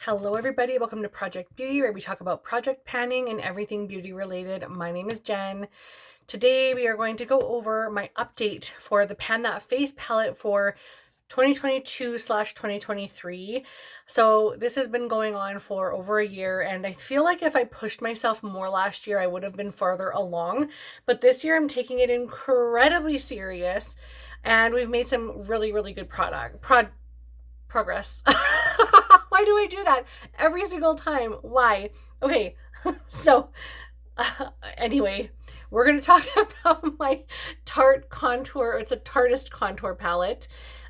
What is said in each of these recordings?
Hello everybody, welcome to Project Beauty, where we talk about project panning and everything beauty related. My name is Jen. Today we are going to go over my update for the Pan That Face palette for 2022/2023. So this has been going on for over a year, and I feel like if I pushed myself more last year, I would have been farther along. But this year I'm taking it incredibly serious, and we've made some really good progress. Why do I do that every single time? Why? Okay, so anyway, we're going to talk about my Tarte contour. It's a Tarteist contour palette.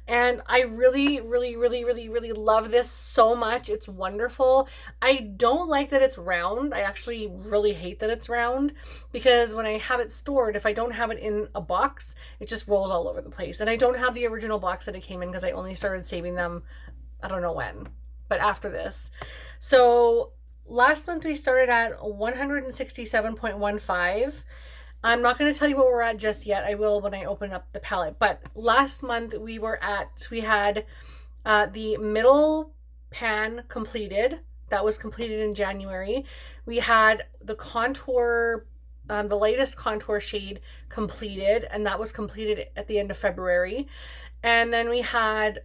And I really love this so much. It's wonderful. I don't like that it's round. I actually really hate that it's round because when I have it stored, if I don't have it in a box, it just rolls all over the place. And I don't have the original box that it came in because I only started saving them, I don't know when, but after this. So last month we started at 167.15. I'm not going to tell you what we're at just yet. I will when I open up the palette. But last month we had the middle pan completed. That was completed in January. We had the contour, the latest contour shade completed, and that was completed at the end of February. And then we had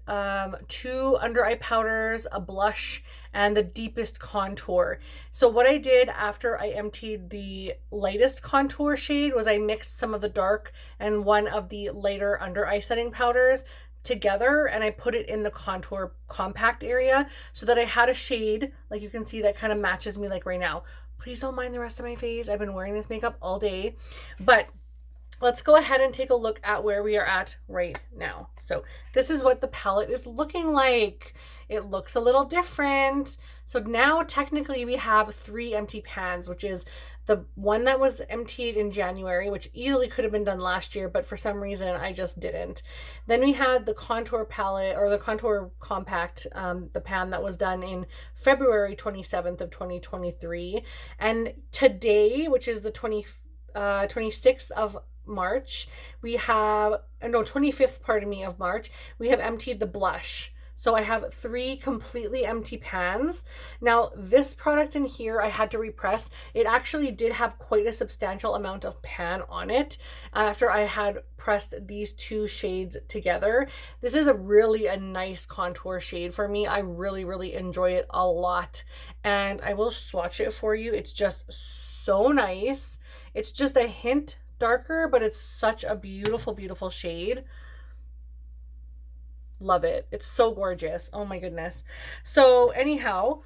2 under eye powders, a blush, and the deepest contour. So what I did after I emptied the lightest contour shade was I mixed some of the dark and one of the lighter under eye setting powders together, and I put it in the contour compact area so that I had a shade, like you can see, that kind of matches me like right now. Please don't mind the rest of my face. I've been wearing this makeup all day, but let's go ahead and take a look at where we are at right now. So this is what the palette is looking like. It looks a little different. So now technically we have 3 empty pans, which is the one that was emptied in January, which easily could have been done last year, but for some reason I just didn't. Then we had the contour palette, or the contour compact, the pan that was done in February 27th of 2023. And today, which is the 26th of March, we have, no, 25th, pardon me, of March, we have emptied the blush. So I have 3 completely empty pans. Now this product in here, I had to repress. It actually did have quite a substantial amount of pan on it after I had pressed these 2 shades together. This is a nice contour shade for me. I really enjoy it a lot. And I will swatch it for you. It's just so nice. It's just a hint darker, but it's such a beautiful shade. Love it. It's so gorgeous. Oh my goodness. So anyhow,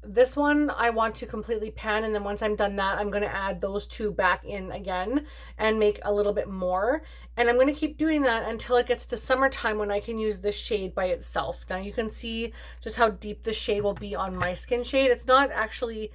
this one I want to completely pan, and then once I'm done that, I'm going to add those 2 back in again and make a little bit more. And I'm going to keep doing that until it gets to summertime when I can use this shade by itself. Now you can see just how deep the shade will be on my skin shade. It's not actually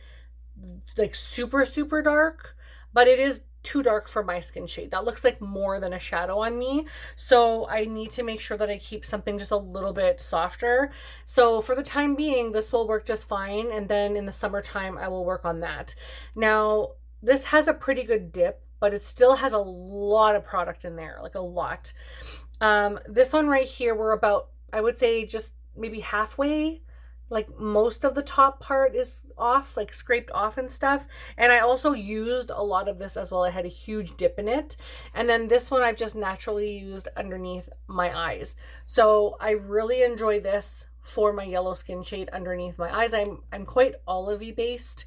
like super dark, but it is too dark for my skin shade. That looks like more than a shadow on me. So I need to make sure that I keep something just a little bit softer. So for the time being, this will work just fine. And then in the summertime, I will work on that. Now, this has a pretty good dip, but it still has a lot of product in there, like a lot. This one right here, we're about, I would say, just maybe halfway. Like most of the top part is off, like scraped off and stuff. And I also used a lot of this as well. I had a huge dip in it. And then this one I've just naturally used underneath my eyes. So I really enjoy this for my yellow skin shade underneath my eyes. I'm quite olivey based.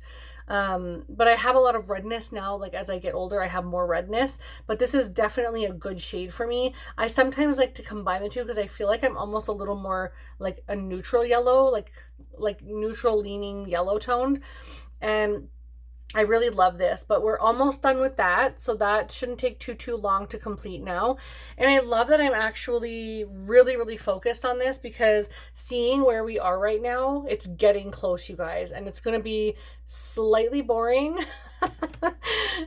But I have a lot of redness now. Like as I get older, I have more redness, but this is definitely a good shade for me. I sometimes like to combine the two because I feel like I'm almost a little more like a neutral yellow, like neutral leaning yellow toned. And I really love this, but we're almost done with that. So that shouldn't take too long to complete now. And I love that I'm actually really focused on this because seeing where we are right now, it's getting close, you guys. And it's going to be slightly boring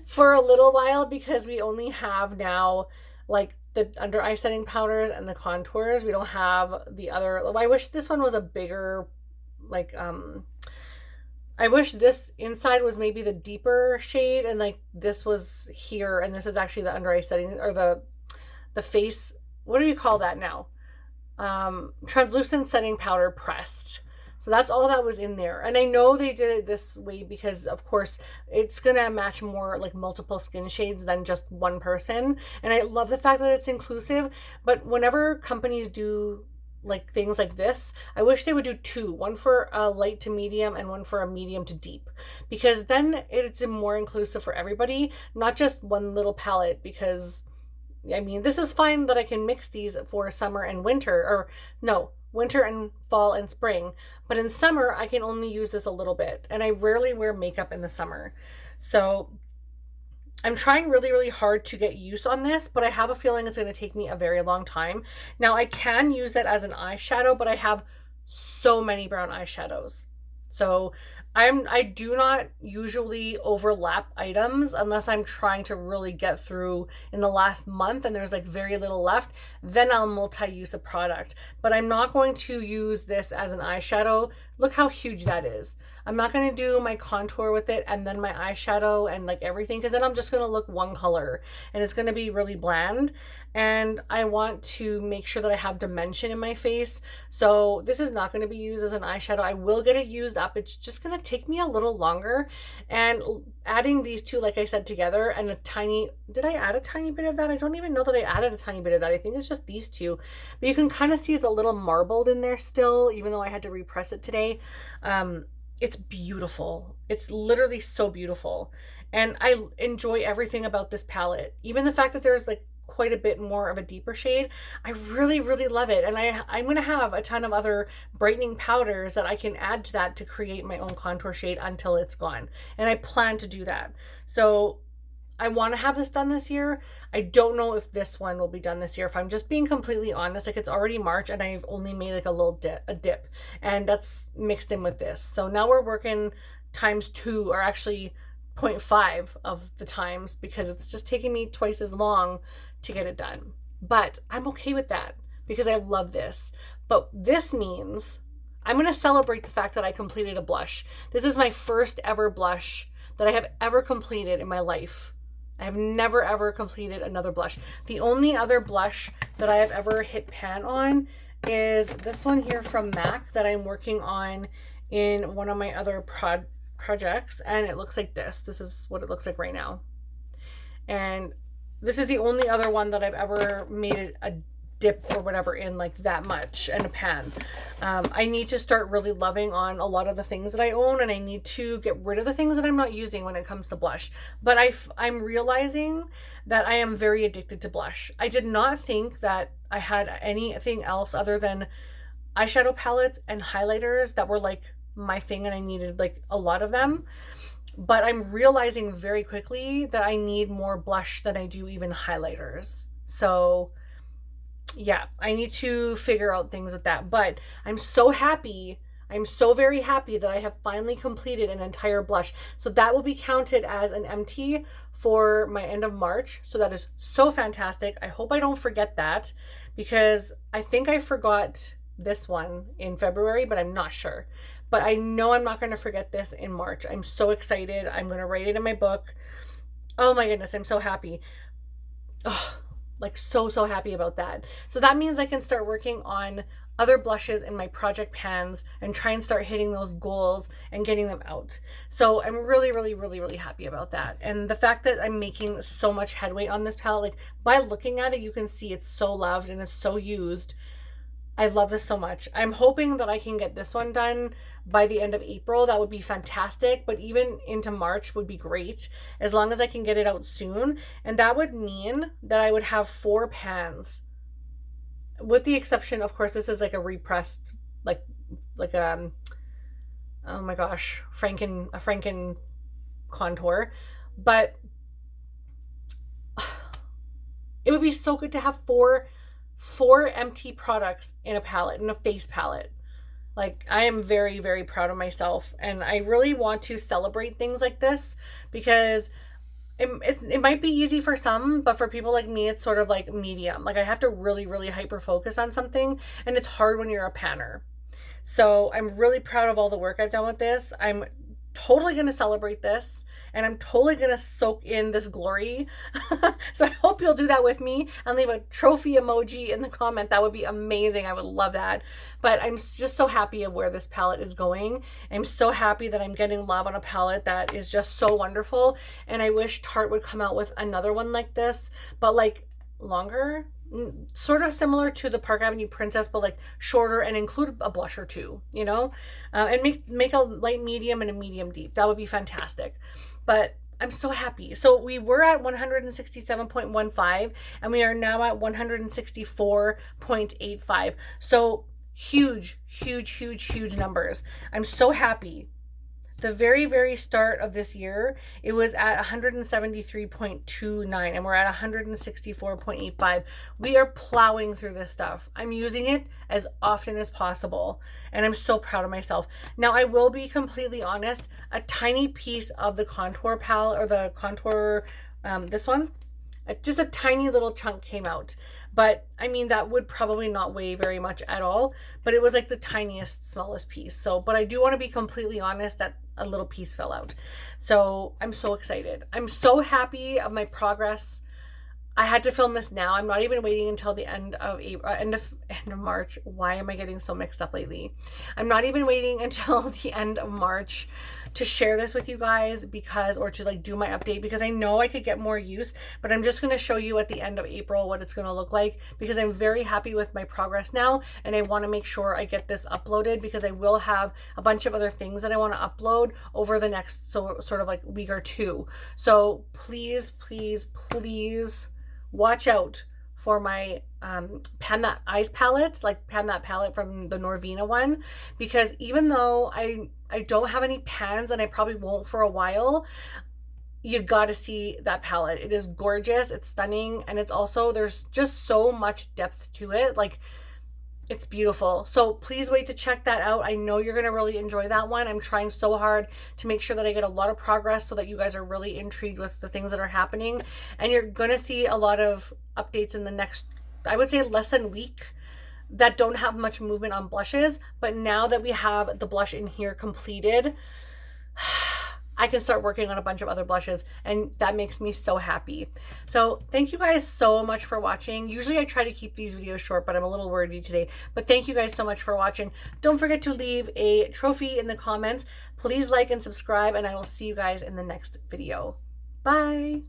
for a little while because we only have now like the under eye setting powders and the contours. We don't have the other. I wish this one was a bigger, like, I wish this inside was maybe the deeper shade and like this was here and this is actually the under eye setting, or the face, what do you call that now? Translucent setting powder pressed. So that's all that was in there. And I know they did it this way because, of course, it's going to match more like multiple skin shades than just one person. And I love the fact that it's inclusive. But whenever companies do like things like this, I wish they would do two, one for a light to medium and one for a medium to deep, because then it's more inclusive for everybody, not just one little palette. Because I mean, this is fine that I can mix these for summer and winter, or no, winter and fall and spring. But in summer, I can only use this a little bit. And I rarely wear makeup in the summer. So I'm trying really, really hard to get use on this, but I have a feeling it's going to take me a very long time. Now, I can use it as an eyeshadow, but I have so many brown eyeshadows. So I do not usually overlap items unless I'm trying to really get through in the last month and there's like very little left. Then I'll multi-use a product. But I'm not going to use this as an eyeshadow. Look how huge that is. I'm not going to do my contour with it and then my eyeshadow and like everything, because then I'm just going to look one color and it's going to be really bland. And I want to make sure that I have dimension in my face. So this is not going to be used as an eyeshadow. I will get it used up. It's just going to take me a little longer. And adding these two, like I said, together and a tiny, did I add a tiny bit of that? I don't even know that I added a tiny bit of that. I think it's just these two. But you can kind of see it's a little marbled in there still, even though I had to repress it today. It's beautiful. It's literally so beautiful. And I enjoy everything about this palette. Even the fact that there's like quite a bit more of a deeper shade. I really, really love it. And I'm going to have a ton of other brightening powders that I can add to that to create my own contour shade until it's gone. And I plan to do that. So I want to have this done this year. I don't know if this one will be done this year. If I'm just being completely honest, like it's already March and I've only made like a little dip, and that's mixed in with this. So now we're working ×2, or actually 0.5 of the times, because it's just taking me twice as long to get it done. But I'm okay with that because I love this. But this means I'm going to celebrate the fact that I completed a blush. This is my first ever blush that I have ever completed in my life. I have never ever completed another blush. The only other blush that I have ever hit pan on is this one here from MAC that I'm working on in one of my other projects, and it looks like this. This is what it looks like right now. And this is the only other one that I've ever made a dip or whatever in like that much in a pan. I need to start really loving on a lot of the things that I own, and I need to get rid of the things that I'm not using when it comes to blush. But I'm realizing that I am very addicted to blush. I did not think that I had anything else other than eyeshadow palettes and highlighters that were like my thing, and I needed like a lot of them. But I'm realizing very quickly that I need more blush than I do even highlighters. So yeah, I need to figure out things with that. But I'm so happy. I'm so very happy that I have finally completed an entire blush. So that will be counted as an empty for my end of March. So that is so fantastic. I hope I don't forget that, because I think I forgot this one in February, but I'm not sure. But I know I'm not going to forget this in March. I'm so excited. I'm going to write it in my book. Oh my goodness, I'm so happy. Oh, like so happy about that. So that means I can start working on other blushes in my project pans and try and start hitting those goals and getting them out. So I'm really, really, really, really happy about that. And the fact that I'm making so much headway on this palette, like by looking at it, you can see it's so loved and it's so used. I love this so much. I'm hoping that I can get this one done by the end of April. That would be fantastic. But even into March would be great, as long as I can get it out soon. And that would mean that I would have 4 pans, with the exception, of course, this is like a repressed, like oh my gosh, Franken contour. But it would be so good to have four empty products in a palette, in a face palette. Like, I am very, very proud of myself, and I really want to celebrate things like this, because it might be easy for some, but for people like me, it's sort of like medium. Like, I have to really, really hyper focus on something, and it's hard when you're a panner. So I'm really proud of all the work I've done with this. I'm totally going to celebrate this. and I'm totally gonna soak in this glory. So I hope you'll do that with me and leave a trophy emoji in the comment. That would be amazing. I would love that. But I'm just so happy of where this palette is going. I'm so happy that I'm getting love on a palette that is just so wonderful, and I wish Tarte would come out with another one like this, but like longer, sort of similar to the Park Avenue Princess, but like shorter, and include a blush or two, you know, and make a light medium and a medium deep. That would be fantastic. But I'm so happy. So we were at 167.15 and we are now at 164.85. So huge, huge, huge, huge numbers. I'm so happy. The very, very start of this year, it was at 173.29 and we're at 164.85. We are plowing through this stuff. I'm using it as often as possible and I'm so proud of myself. Now, I will be completely honest, a tiny piece of the contour palette, or the contour, this one, just a tiny little chunk came out. But I mean, that would probably not weigh very much at all, but it was like the tiniest, smallest piece. So, but I do want to be completely honest that a little piece fell out. So I'm so excited. I'm so happy of my progress. I had to film this now. I'm not even waiting until the end of April, end of March. Why am I getting so mixed up lately? I'm not even waiting until the end of March to share this with you guys, because, or to like do my update, because I know I could get more use, but I'm just going to show you at the end of April what it's going to look like, because I'm very happy with my progress now and I want to make sure I get this uploaded, because I will have a bunch of other things that I want to upload over the next sort of like week or two. So please, please, please watch out for my Pan That Eyes palette, like Pan That palette from the Norvina one, because even though I don't have any pans and I probably won't for a while, you got to see that palette. It is gorgeous, it's stunning, and it's also, there's just so much depth to it. Like, it's beautiful. So please wait to check that out. I know you're going to really enjoy that one. I'm trying so hard to make sure that I get a lot of progress so that you guys are really intrigued with the things that are happening. And you're going to see a lot of updates in the next, I would say, less than a week, that don't have much movement on blushes. But now that we have the blush in here completed, I can start working on a bunch of other blushes, and that makes me so happy. So thank you guys so much for watching. Usually I try to keep these videos short, but I'm a little wordy today. But thank you guys so much for watching. Don't forget to leave a trophy in the comments. Please like and subscribe, and I will see you guys in the next video. Bye.